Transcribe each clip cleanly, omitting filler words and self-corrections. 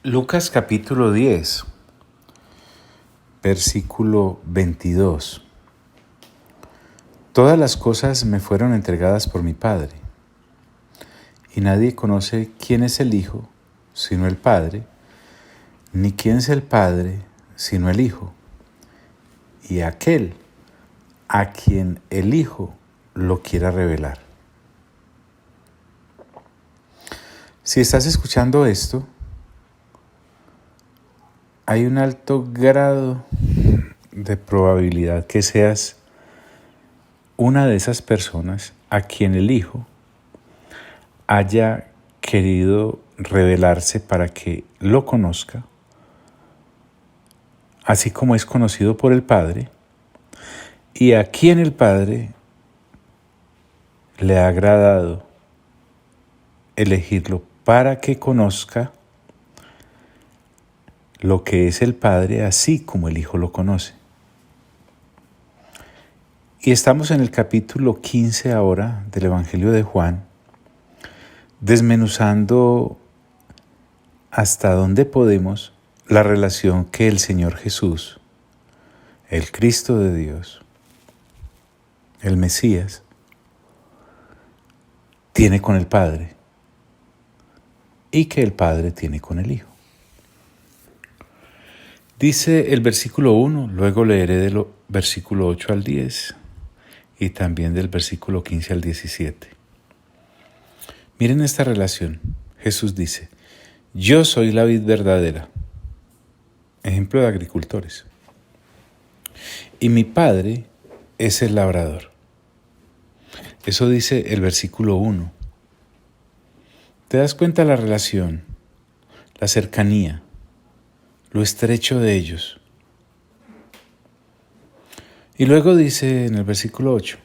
Lucas capítulo 10, versículo 22. Todas las cosas me fueron entregadas por mi Padre, y nadie conoce quién es el Hijo sino el Padre, ni quién es el Padre sino el Hijo, y aquel a quien el Hijo lo quiera revelar. Si estás escuchando esto, hay un alto grado de probabilidad que seas una de esas personas a quien el Hijo haya querido revelarse para que lo conozca, así como es conocido por el Padre, y a quien el Padre le ha agradado elegirlo para que conozca lo que es el Padre, así como el Hijo lo conoce. Y estamos en el capítulo 15 ahora del Evangelio de Juan, desmenuzando hasta dónde podemos la relación que el Señor Jesús, el Cristo de Dios, el Mesías, tiene con el Padre y que el Padre tiene con el Hijo. Dice el versículo 1, luego leeré del versículo 8 al 10 y también del versículo 15 al 17. Miren esta relación. Jesús dice: yo soy la vid verdadera, ejemplo de agricultores, y mi Padre es el labrador. Eso dice el versículo 1. ¿Te das cuenta de la relación, la cercanía, lo estrecho de ellos? Y luego dice en el versículo 8,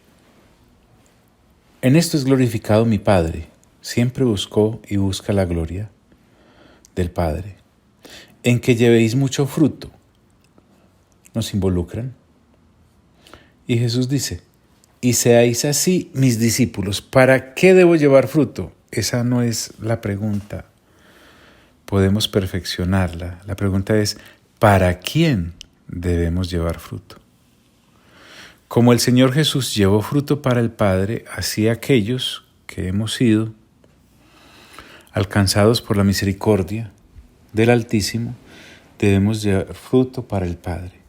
en esto es glorificado mi Padre, siempre buscó y busca la gloria del Padre, en que llevéis mucho fruto. Nos involucran. Y Jesús dice: y seáis así mis discípulos. ¿Para qué debo llevar fruto? Esa no es la pregunta. Podemos perfeccionarla. La pregunta es: ¿para quién debemos llevar fruto? Como el Señor Jesús llevó fruto para el Padre, así aquellos que hemos sido alcanzados por la misericordia del Altísimo, debemos llevar fruto para el Padre.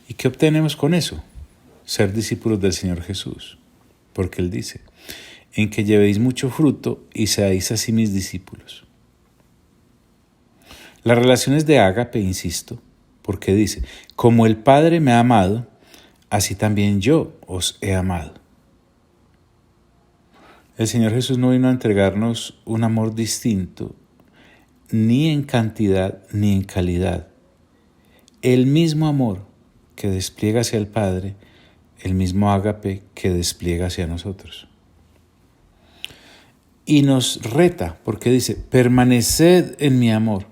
¿Y qué obtenemos con eso? Ser discípulos del Señor Jesús. Porque Él dice: en que llevéis mucho fruto y seáis así mis discípulos. La relación es de ágape, insisto, porque dice: como el Padre me ha amado, así también yo os he amado. El Señor Jesús no vino a entregarnos un amor distinto, ni en cantidad ni en calidad. El mismo amor que despliega hacia el Padre, el mismo ágape que despliega hacia nosotros. Y nos reta, porque dice: permaneced en mi amor.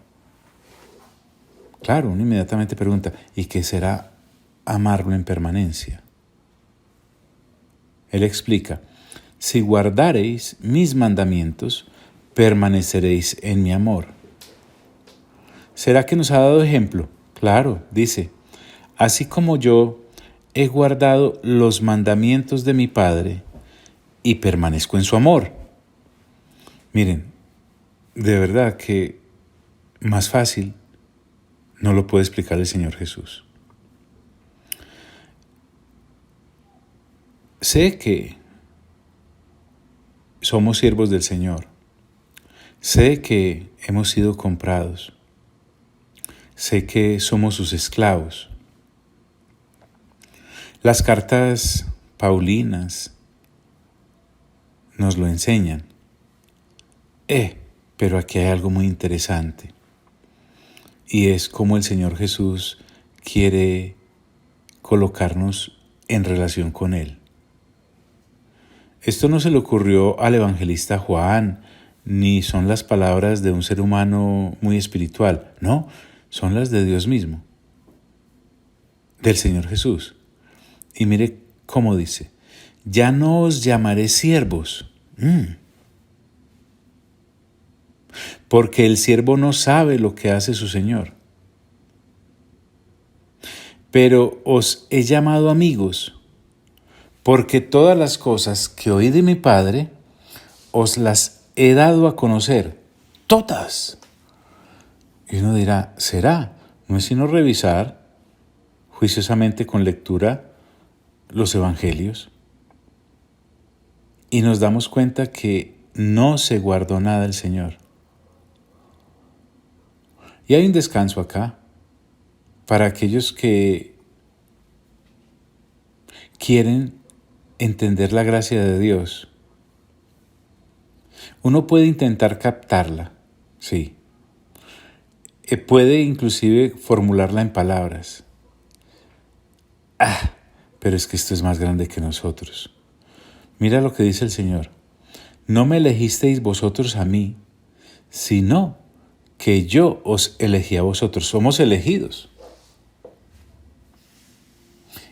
Claro, uno inmediatamente pregunta: ¿y qué será amarlo en permanencia? Él explica: si guardareis mis mandamientos, permaneceréis en mi amor. ¿Será que nos ha dado ejemplo? Claro, dice: así como yo he guardado los mandamientos de mi Padre y permanezco en su amor. Miren, de verdad que más fácil no lo puede explicar el Señor Jesús. Sé que somos siervos del Señor. Sé que hemos sido comprados. Sé que somos sus esclavos. Las cartas paulinas nos lo enseñan. Pero aquí hay algo muy interesante. Y es cómo el Señor Jesús quiere colocarnos en relación con Él. Esto no se le ocurrió al evangelista Juan, ni son las palabras de un ser humano muy espiritual. No, son las de Dios mismo, del Señor Jesús. Y mire cómo dice: ya no os llamaré siervos. porque el siervo no sabe lo que hace su Señor. Pero os he llamado amigos, porque todas las cosas que oí de mi Padre, os las he dado a conocer, todas. Y uno dirá, ¿será? No es sino revisar juiciosamente con lectura los evangelios. Y nos damos cuenta que no se guardó nada el Señor. Y hay un descanso acá para aquellos que quieren entender la gracia de Dios. Uno puede intentar captarla, sí. Puede inclusive formularla en palabras. Pero es que esto es más grande que nosotros. Mira lo que dice el Señor. No me elegisteis vosotros a mí, sino que yo os elegí a vosotros. Somos elegidos.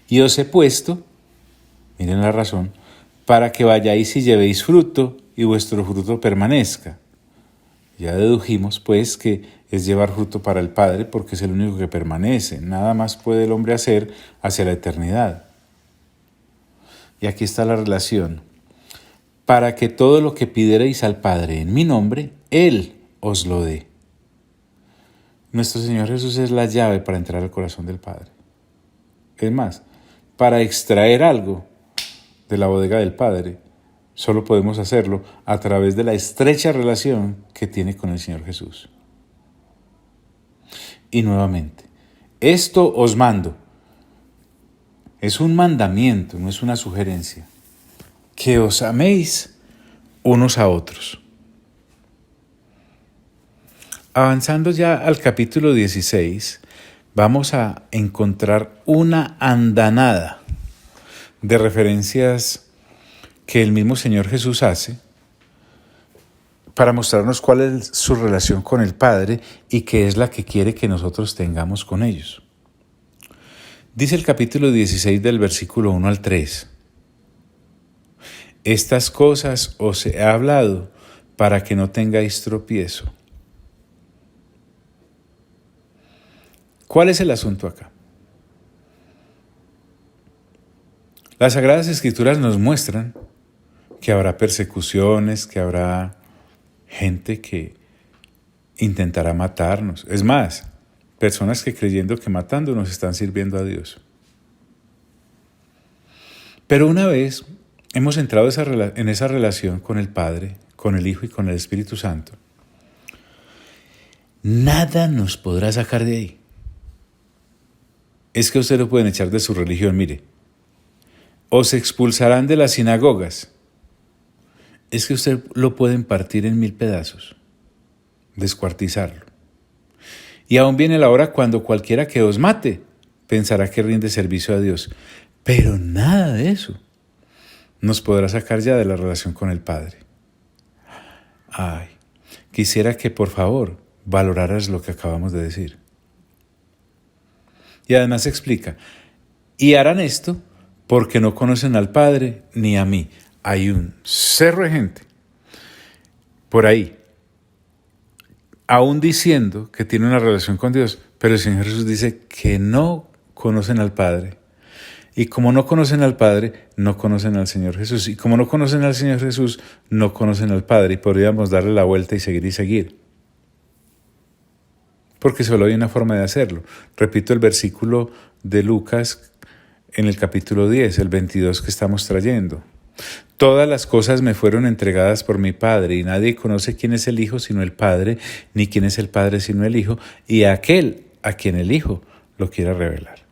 Y os he puesto, miren la razón, para que vayáis y llevéis fruto y vuestro fruto permanezca. Ya dedujimos, pues, que es llevar fruto para el Padre porque es el único que permanece. Nada más puede el hombre hacer hacia la eternidad. Y aquí está la relación. Para que todo lo que pidierais al Padre en mi nombre, Él os lo dé. Nuestro Señor Jesús es la llave para entrar al corazón del Padre. Es más, para extraer algo de la bodega del Padre, solo podemos hacerlo a través de la estrecha relación que tiene con el Señor Jesús. Y nuevamente, esto os mando. Es un mandamiento, no es una sugerencia. Que os améis unos a otros. Avanzando ya al capítulo 16, vamos a encontrar una andanada de referencias que el mismo Señor Jesús hace para mostrarnos cuál es su relación con el Padre y qué es la que quiere que nosotros tengamos con ellos. Dice el capítulo 16 del versículo 1 al 3. Estas cosas os he hablado para que no tengáis tropiezo. ¿Cuál es el asunto acá? Las Sagradas Escrituras nos muestran que habrá persecuciones, que habrá gente que intentará matarnos. Es más, personas que creyendo que matándonos están sirviendo a Dios. Pero una vez hemos entrado en esa relación con el Padre, con el Hijo y con el Espíritu Santo, nada nos podrá sacar de ahí. Es que ustedes lo pueden echar de su religión, mire. Os expulsarán de las sinagogas. Es que usted lo pueden partir en 1000 pedazos, descuartizarlo. Y aún viene la hora cuando cualquiera que os mate pensará que rinde servicio a Dios. Pero nada de eso nos podrá sacar ya de la relación con el Padre. Ay, quisiera que por favor valoraras lo que acabamos de decir. Y además explica, y harán esto porque no conocen al Padre ni a mí. Hay un cerro de gente por ahí, aún diciendo que tiene una relación con Dios, pero el Señor Jesús dice que no conocen al Padre. Y como no conocen al Padre, no conocen al Señor Jesús. Y como no conocen al Señor Jesús, no conocen al Padre. Y podríamos darle la vuelta y seguir. Porque solo hay una forma de hacerlo. Repito el versículo de Lucas en el capítulo 10, el 22 que estamos trayendo. Todas las cosas me fueron entregadas por mi Padre, y nadie conoce quién es el Hijo sino el Padre, ni quién es el Padre sino el Hijo, y aquel a quien el Hijo lo quiera revelar.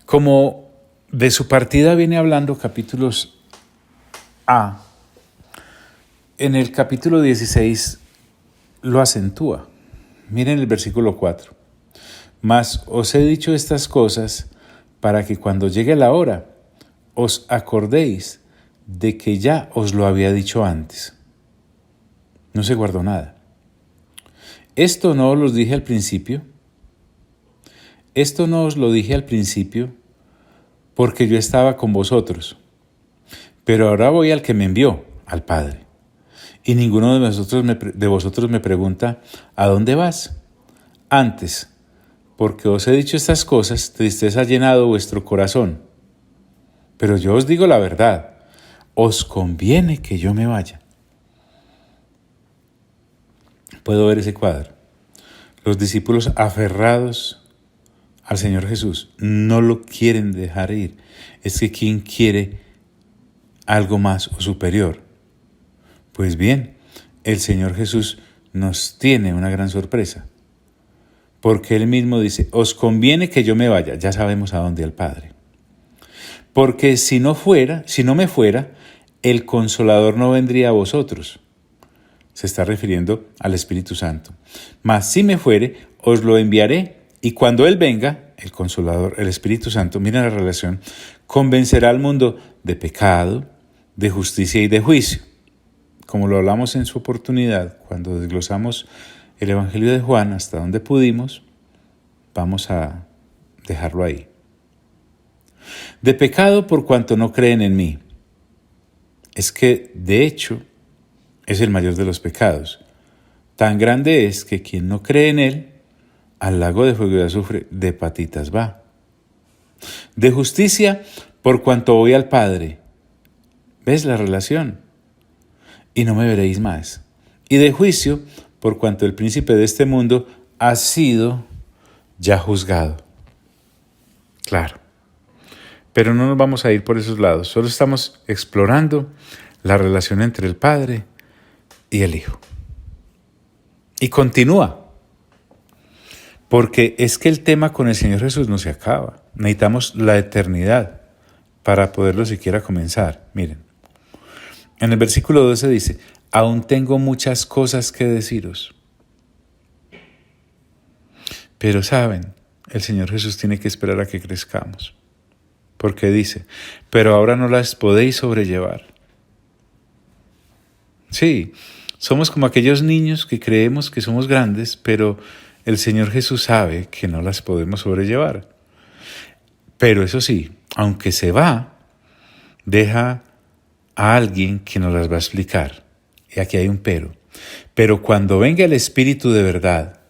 Como de su partida viene hablando capítulos A, en el capítulo 16 lo acentúa. Miren el versículo 4. Mas os he dicho estas cosas para que cuando llegue la hora os acordéis de que ya os lo había dicho antes. No se guardó nada. Esto no os lo dije al principio. Esto no os lo dije al principio porque yo estaba con vosotros. Pero ahora voy al que me envió, al Padre. Y ninguno de vosotros me pregunta, ¿a dónde vas? Antes, porque os he dicho estas cosas, tristeza ha llenado vuestro corazón. Pero yo os digo la verdad, os conviene que yo me vaya. Puedo ver ese cuadro. Los discípulos aferrados al Señor Jesús no lo quieren dejar ir. Es que ¿quién quiere algo más o superior? Pues bien, el Señor Jesús nos tiene una gran sorpresa. Porque Él mismo dice, os conviene que yo me vaya. Ya sabemos a dónde, al Padre. Porque si no me fuera, el Consolador no vendría a vosotros. Se está refiriendo al Espíritu Santo. Mas si me fuere, os lo enviaré. Y cuando Él venga, el Consolador, el Espíritu Santo, miren la relación, convencerá al mundo de pecado, de justicia y de juicio. Como lo hablamos en su oportunidad, cuando desglosamos el Evangelio de Juan hasta donde pudimos, vamos a dejarlo ahí. De pecado por cuanto no creen en mí. Es que, de hecho, es el mayor de los pecados. Tan grande es que quien no cree en Él, al lago de fuego y azufre de patitas va. De justicia por cuanto voy al Padre. ¿Ves la relación? Y no me veréis más. Y de juicio por cuanto el príncipe de este mundo ha sido ya juzgado. Claro. Pero no nos vamos a ir por esos lados. Solo estamos explorando la relación entre el Padre y el Hijo. Y continúa. Porque es que el tema con el Señor Jesús no se acaba. Necesitamos la eternidad para poderlo siquiera comenzar. Miren, en el versículo 12 dice, aún tengo muchas cosas que deciros. Pero saben, el Señor Jesús tiene que esperar a que crezcamos. Porque dice, pero ahora no las podéis sobrellevar. Sí, somos como aquellos niños que creemos que somos grandes, pero el Señor Jesús sabe que no las podemos sobrellevar. Pero eso sí, aunque se va, deja a alguien que nos las va a explicar. Y aquí hay un pero. Pero cuando venga el Espíritu de verdad,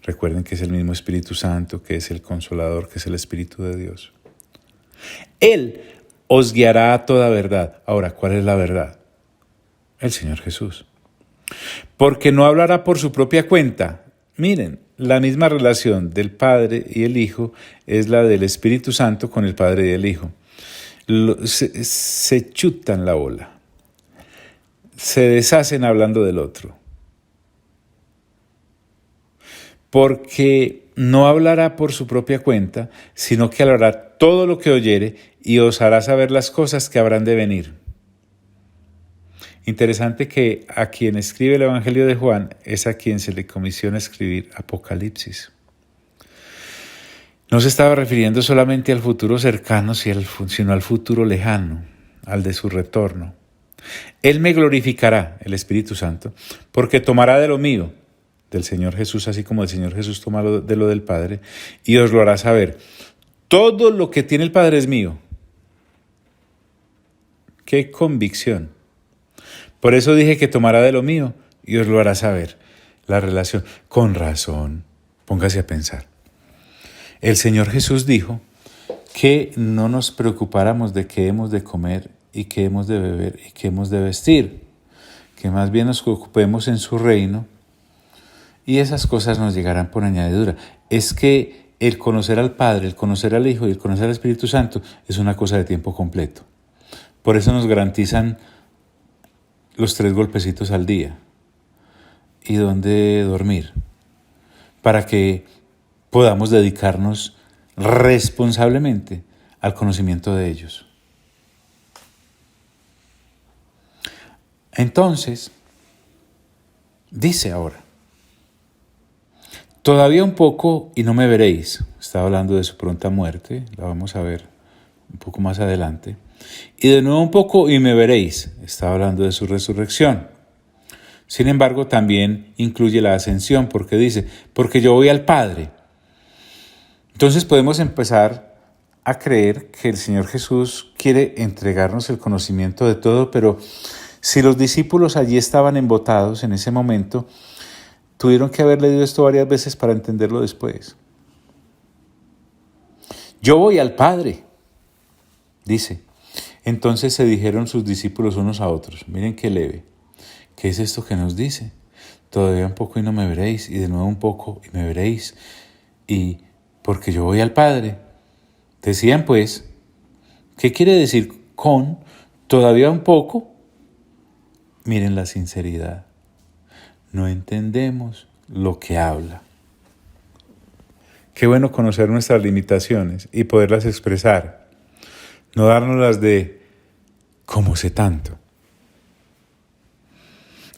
recuerden que es el mismo Espíritu Santo, que es el Consolador, que es el Espíritu de Dios. Él os guiará a toda verdad. Ahora, ¿cuál es la verdad? El Señor Jesús. Porque no hablará por su propia cuenta. Miren, la misma relación del Padre y el Hijo es la del Espíritu Santo con el Padre y el Hijo. Se chutan la bola. Se deshacen hablando del otro. Porque no hablará por su propia cuenta, sino que hablará todo lo que oyere y os hará saber las cosas que habrán de venir. Interesante que a quien escribe el Evangelio de Juan es a quien se le comisiona escribir Apocalipsis. No se estaba refiriendo solamente al futuro cercano, sino al futuro lejano, al de su retorno. Él me glorificará, el Espíritu Santo, porque tomará de lo mío, del Señor Jesús, así como el Señor Jesús toma de lo del Padre, y os lo hará saber. Todo lo que tiene el Padre es mío. ¡Qué convicción! Por eso dije que tomará de lo mío y os lo hará saber. La relación, con razón, póngase a pensar. El Señor Jesús dijo que no nos preocupáramos de qué hemos de comer y qué hemos de beber y qué hemos de vestir, que más bien nos ocupemos en su reino y esas cosas nos llegarán por añadidura. Es que el conocer al Padre, el conocer al Hijo y el conocer al Espíritu Santo es una cosa de tiempo completo. Por eso nos garantizan los 3 golpecitos al día y dónde dormir, para que podamos dedicarnos responsablemente al conocimiento de ellos. Entonces, dice ahora, todavía un poco y no me veréis. Está hablando de su pronta muerte, la vamos a ver un poco más adelante. Y de nuevo un poco y me veréis. Está hablando de su resurrección. Sin embargo, también incluye la ascensión, porque dice, porque yo voy al Padre. Entonces podemos empezar a creer que el Señor Jesús quiere entregarnos el conocimiento de todo, pero si los discípulos allí estaban embotados en ese momento, tuvieron que haber leído esto varias veces para entenderlo después. Yo voy al Padre, dice. Entonces se dijeron sus discípulos unos a otros, miren qué leve, ¿qué es esto que nos dice? Todavía un poco y no me veréis, y de nuevo un poco y me veréis, y porque yo voy al Padre. Decían pues, ¿qué quiere decir con todavía un poco? Miren la sinceridad, no entendemos lo que habla. Qué bueno conocer nuestras limitaciones y poderlas expresar. No dárnoslas de cómo sé tanto.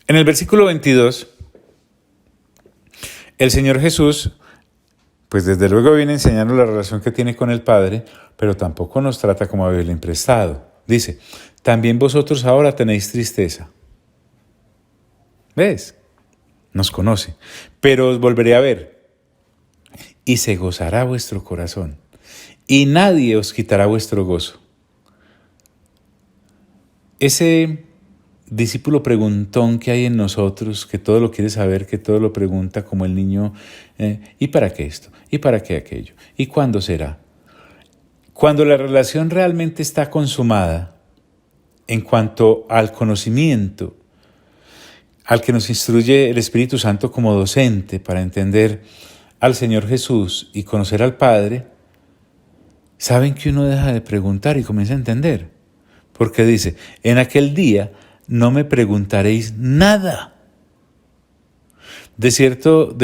En el versículo 22, el Señor Jesús, pues desde luego viene enseñando la relación que tiene con el Padre, pero tampoco nos trata como a Biblia prestado. Dice, también vosotros ahora tenéis tristeza. ¿Ves? Nos conoce. Pero os volveré a ver, y se gozará vuestro corazón, y nadie os quitará vuestro gozo. Ese discípulo preguntón que hay en nosotros, que todo lo quiere saber, que todo lo pregunta como el niño, ¿y para qué esto? ¿Y para qué aquello? ¿Y cuándo será? Cuando la relación realmente está consumada, en cuanto al conocimiento, al que nos instruye el Espíritu Santo como docente para entender al Señor Jesús y conocer al Padre, saben que uno deja de preguntar y comienza a entender. Porque dice, en aquel día no me preguntaréis nada. De cierto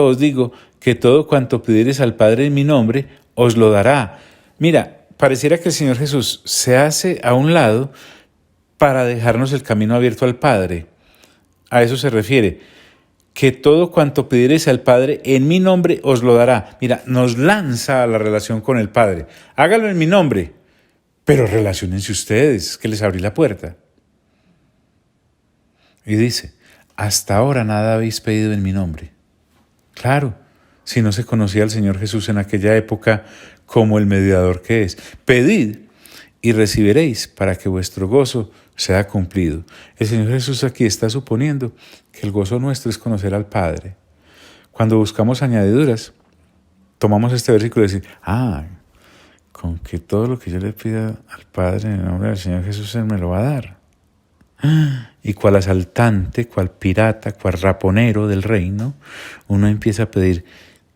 os digo que todo cuanto pidiereis al Padre en mi nombre, os lo dará. Mira, pareciera que el Señor Jesús se hace a un lado para dejarnos el camino abierto al Padre. A eso se refiere, que todo cuanto pidiereis al Padre en mi nombre os lo dará. Mira, nos lanza a la relación con el Padre. Hágalo en mi nombre. Pero relaciónense ustedes, que les abrí la puerta. Y dice, hasta ahora nada habéis pedido en mi nombre. Claro, si no se conocía al Señor Jesús en aquella época como el mediador que es. Pedid y recibiréis para que vuestro gozo sea cumplido. El Señor Jesús aquí está suponiendo que el gozo nuestro es conocer al Padre. Cuando buscamos añadiduras, tomamos este versículo y decimos, con que todo lo que yo le pida al Padre en el nombre del Señor Jesús, Él me lo va a dar. Y cual asaltante, cual pirata, cual raponero del reino, uno empieza a pedir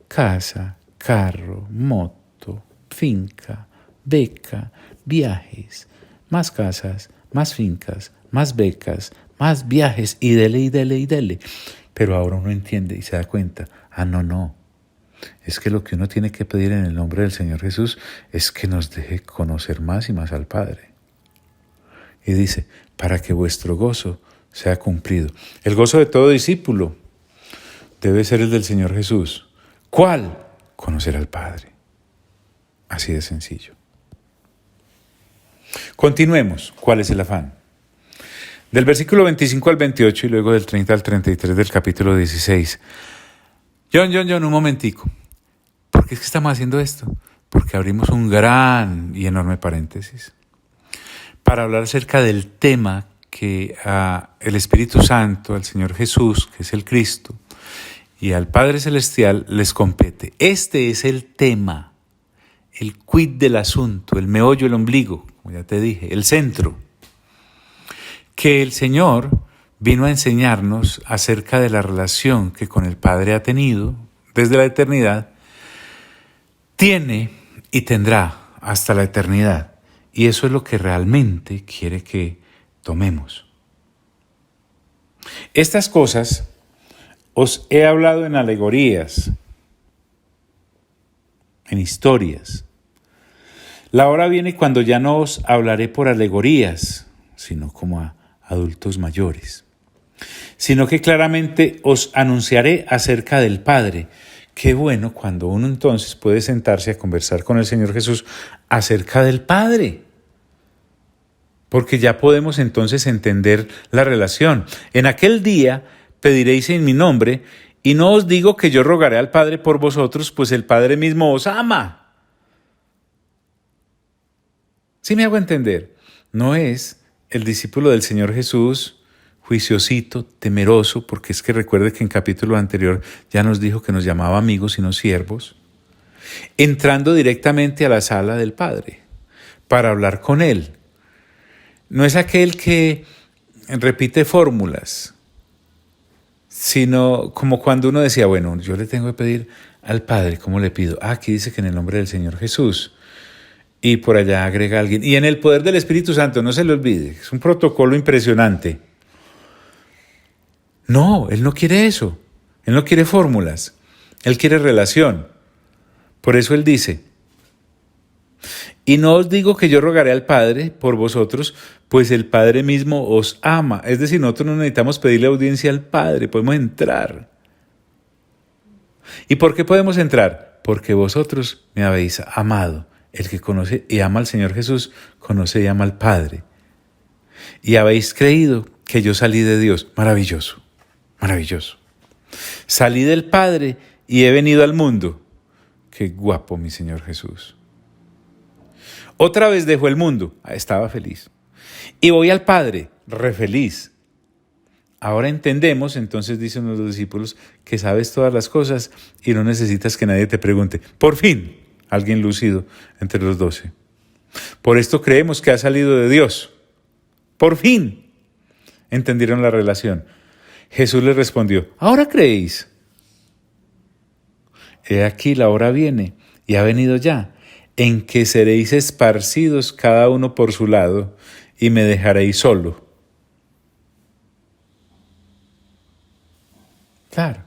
casa, carro, moto, finca, beca, viajes, más casas, más fincas, más becas, más viajes, y dele, y dele, y dele. Pero ahora uno entiende y se da cuenta, no. Es que lo que uno tiene que pedir en el nombre del Señor Jesús es que nos deje conocer más y más al Padre. Y dice, para que vuestro gozo sea cumplido. El gozo de todo discípulo debe ser el del Señor Jesús. ¿Cuál? Conocer al Padre. Así de sencillo. Continuemos. ¿Cuál es el afán? Del versículo 25 al 28 y luego del 30 al 33 del capítulo 16. John, un momentico. ¿Por qué es que estamos haciendo esto? Porque abrimos un gran y enorme paréntesis para hablar acerca del tema que el Espíritu Santo, al Señor Jesús, que es el Cristo, y al Padre Celestial les compete. Este es el tema, el quid del asunto, el meollo, el ombligo, como ya te dije, el centro, que el Señor vino a enseñarnos acerca de la relación que con el Padre ha tenido desde la eternidad, tiene y tendrá hasta la eternidad. Y eso es lo que realmente quiere que tomemos. Estas cosas os he hablado en alegorías, en historias. La hora viene cuando ya no os hablaré por alegorías, sino como a adultos mayores, sino que claramente os anunciaré acerca del Padre. Qué bueno cuando uno entonces puede sentarse a conversar con el Señor Jesús acerca del Padre, porque ya podemos entonces entender la relación. En aquel día pediréis en mi nombre, y no os digo que yo rogaré al Padre por vosotros, pues el Padre mismo os ama. ¿Sí me hago entender? No es el discípulo del Señor Jesús juiciosito, temeroso, porque es que recuerde que en capítulo anterior ya nos dijo que nos llamaba amigos y no siervos, entrando directamente a la sala del Padre para hablar con Él. No es aquel que repite fórmulas, sino como cuando uno decía, bueno, yo le tengo que pedir al Padre, ¿cómo le pido? Aquí dice que en el nombre del Señor Jesús. Y por allá agrega alguien. Y en el poder del Espíritu Santo, no se le olvide, es un protocolo impresionante. No, Él no quiere eso. Él no quiere fórmulas. Él quiere relación. Por eso Él dice, y no os digo que yo rogaré al Padre por vosotros, pues el Padre mismo os ama. Es decir, nosotros no necesitamos pedirle audiencia al Padre, podemos entrar. ¿Y por qué podemos entrar? Porque vosotros me habéis amado. El que conoce y ama al Señor Jesús, conoce y ama al Padre. Y habéis creído que yo salí de Dios. Maravilloso, maravilloso. Salí del Padre y he venido al mundo. Qué guapo, mi Señor Jesús. Otra vez dejó el mundo. Estaba feliz. Y voy al Padre, re feliz. Ahora entendemos, entonces dicen los discípulos, que sabes todas las cosas y no necesitas que nadie te pregunte. Por fin, alguien lúcido entre los 12. Por esto creemos que ha salido de Dios. Por fin entendieron la relación. Jesús les respondió, ¿ahora creéis? He aquí la hora viene, y ha venido ya, en que seréis esparcidos cada uno por su lado, y me dejaréis solo. Claro.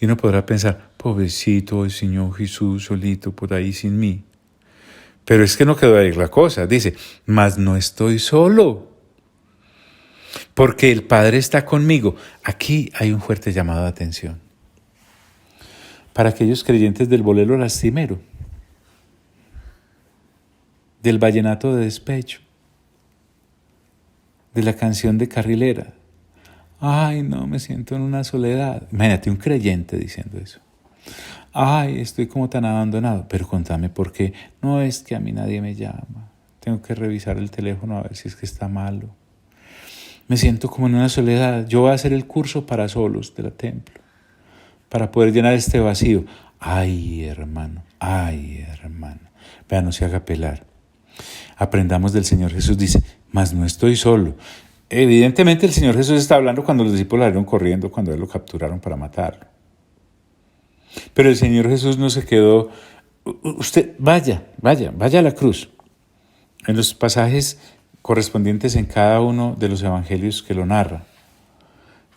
Y uno podrá pensar, pobrecito el Señor Jesús solito por ahí sin mí. Pero es que no quedó ahí la cosa. Dice, mas no estoy solo, porque el Padre está conmigo. Aquí hay un fuerte llamado de atención. Para aquellos creyentes del bolero lastimero, del vallenato de despecho, de la canción de carrilera. Ay, no, me siento en una soledad. Imagínate un creyente diciendo eso. Ay, estoy como tan abandonado. Pero contame por qué. No, es que a mí nadie me llama. Tengo que revisar el teléfono a ver si es que está malo. Me siento como en una soledad. Yo voy a hacer el curso para solos de la templo, para poder llenar este vacío. Ay, hermano. Vea, no se haga pelar. Aprendamos del Señor Jesús. Dice, mas no estoy solo. Evidentemente el Señor Jesús está hablando cuando los discípulos salieron corriendo, cuando Él lo capturaron para matarlo. Pero el Señor Jesús no se quedó. Usted vaya a la cruz. En los pasajes correspondientes en cada uno de los evangelios que lo narra.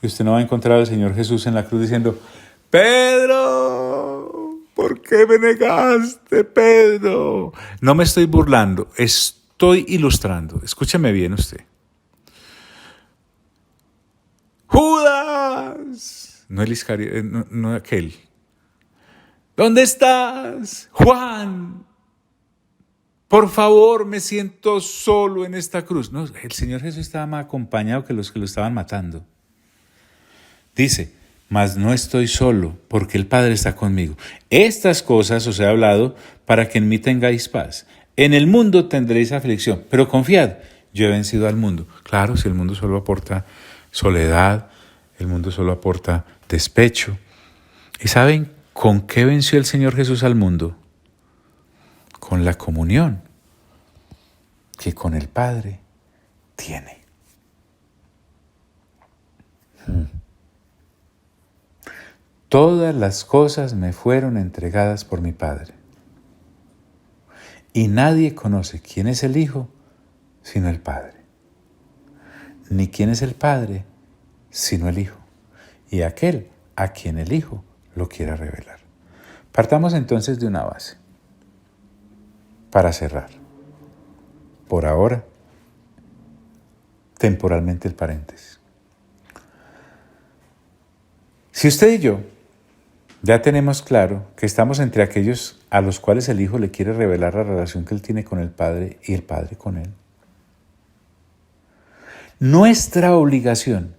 Y usted no va a encontrar al Señor Jesús en la cruz diciendo, Pedro, ¿por qué me negaste, Pedro? No me estoy burlando, estoy ilustrando. Escúcheme bien usted. Judas, no el Iscariote, no aquel. ¿Dónde estás, Juan? Por favor, me siento solo en esta cruz. No, el Señor Jesús estaba más acompañado que los que lo estaban matando. Dice, mas no estoy solo, porque el Padre está conmigo. Estas cosas os he hablado para que en mí tengáis paz. En el mundo tendréis aflicción, pero confiad, yo he vencido al mundo. Claro, si el mundo solo aporta soledad, el mundo solo aporta despecho. ¿Y saben con qué venció el Señor Jesús al mundo? Con la comunión que con el Padre tiene. Todas las cosas me fueron entregadas por mi Padre. Y nadie conoce quién es el Hijo sino el Padre. Ni quién es el Padre sino el Hijo. Y aquel a quien el Hijo lo quiera revelar. Partamos entonces de una base. Para cerrar. Por ahora, temporalmente el paréntesis. Si usted y yo ya tenemos claro que estamos entre aquellos a los cuales el Hijo le quiere revelar la relación que Él tiene con el Padre y el Padre con Él. Nuestra obligación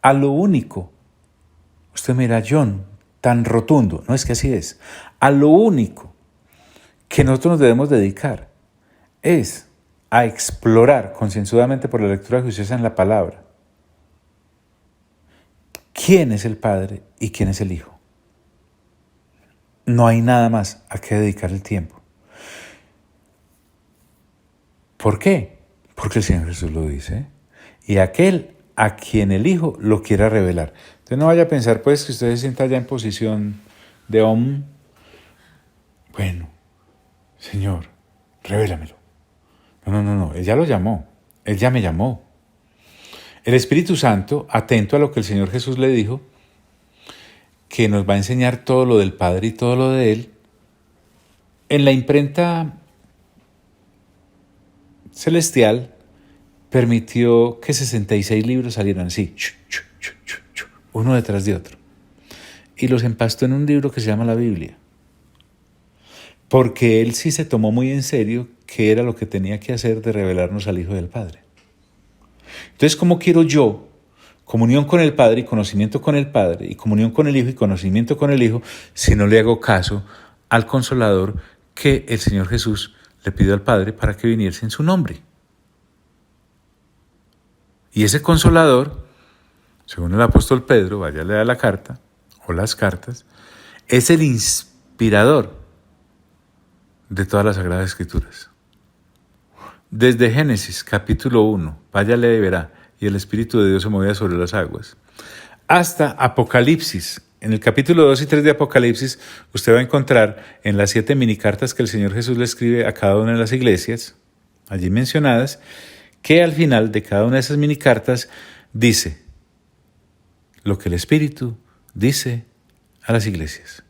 a lo único, usted mira, John, tan rotundo, no es que así es, a lo único que nosotros nos debemos dedicar es a explorar concienzudamente por la lectura juiciosa en la palabra quién es el Padre y quién es el Hijo. No hay nada más a qué dedicar el tiempo. ¿Por qué? Porque el Señor Jesús lo dice. Y aquel a quien el Hijo lo quiera revelar. Entonces no vaya a pensar pues que usted se sienta ya en posición de bueno, Señor, revélamelo. No, Él ya lo llamó. Él ya me llamó. El Espíritu Santo, atento a lo que el Señor Jesús le dijo, que nos va a enseñar todo lo del Padre y todo lo de Él, en la imprenta celestial permitió que 66 libros salieran así, uno detrás de otro, y los empastó en un libro que se llama la Biblia, porque Él sí se tomó muy en serio que era lo que tenía que hacer de revelarnos al Hijo del Padre. Entonces, ¿cómo quiero yo comunión con el Padre y conocimiento con el Padre, y comunión con el Hijo y conocimiento con el Hijo, si no le hago caso al Consolador que el Señor Jesús le pidió al Padre para que viniese en su nombre? Y ese Consolador, según el apóstol Pedro, vaya a leer la carta o las cartas, es el inspirador de todas las Sagradas Escrituras. Desde Génesis capítulo 1, vaya a leer y verá, y el Espíritu de Dios se movía sobre las aguas, hasta Apocalipsis. En el capítulo 2 y 3 de Apocalipsis, usted va a encontrar en las 7 minicartas que el Señor Jesús le escribe a cada una de las iglesias, allí mencionadas, que al final de cada una de esas minicartas dice lo que el Espíritu dice a las iglesias.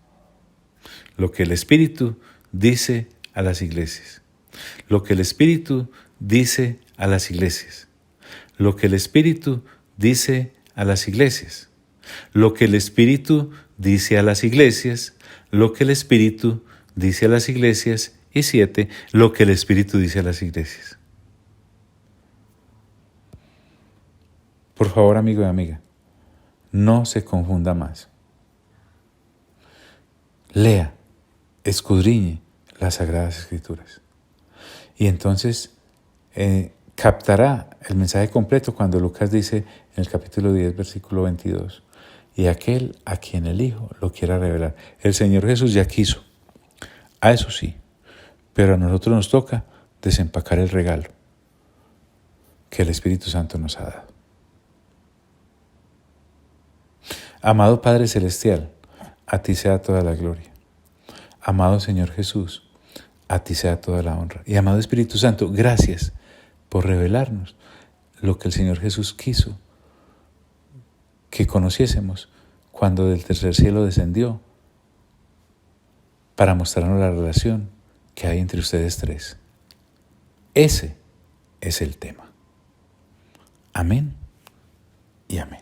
Lo que el Espíritu dice a las iglesias. Lo que el Espíritu dice a las iglesias. Lo que el Espíritu dice a las iglesias. Lo que el Espíritu dice a las iglesias. Lo que el Espíritu dice a las iglesias. Y 7, lo que el Espíritu dice a las iglesias. Por favor, amigo y amiga, no se confunda más. Lea, escudriñe las Sagradas Escrituras. Y entonces captará el mensaje completo cuando Lucas dice en el capítulo 10, versículo 22, y aquel a quien el Hijo lo quiera revelar. El Señor Jesús ya quiso, a eso sí, pero a nosotros nos toca desempacar el regalo que el Espíritu Santo nos ha dado. Amado Padre Celestial, a ti sea toda la gloria. Amado Señor Jesús, a ti sea toda la honra. Y amado Espíritu Santo, gracias por revelarnos lo que el Señor Jesús quiso que conociésemos cuando del tercer cielo descendió para mostrarnos la relación que hay entre ustedes tres. Ese es el tema. Amén y amén.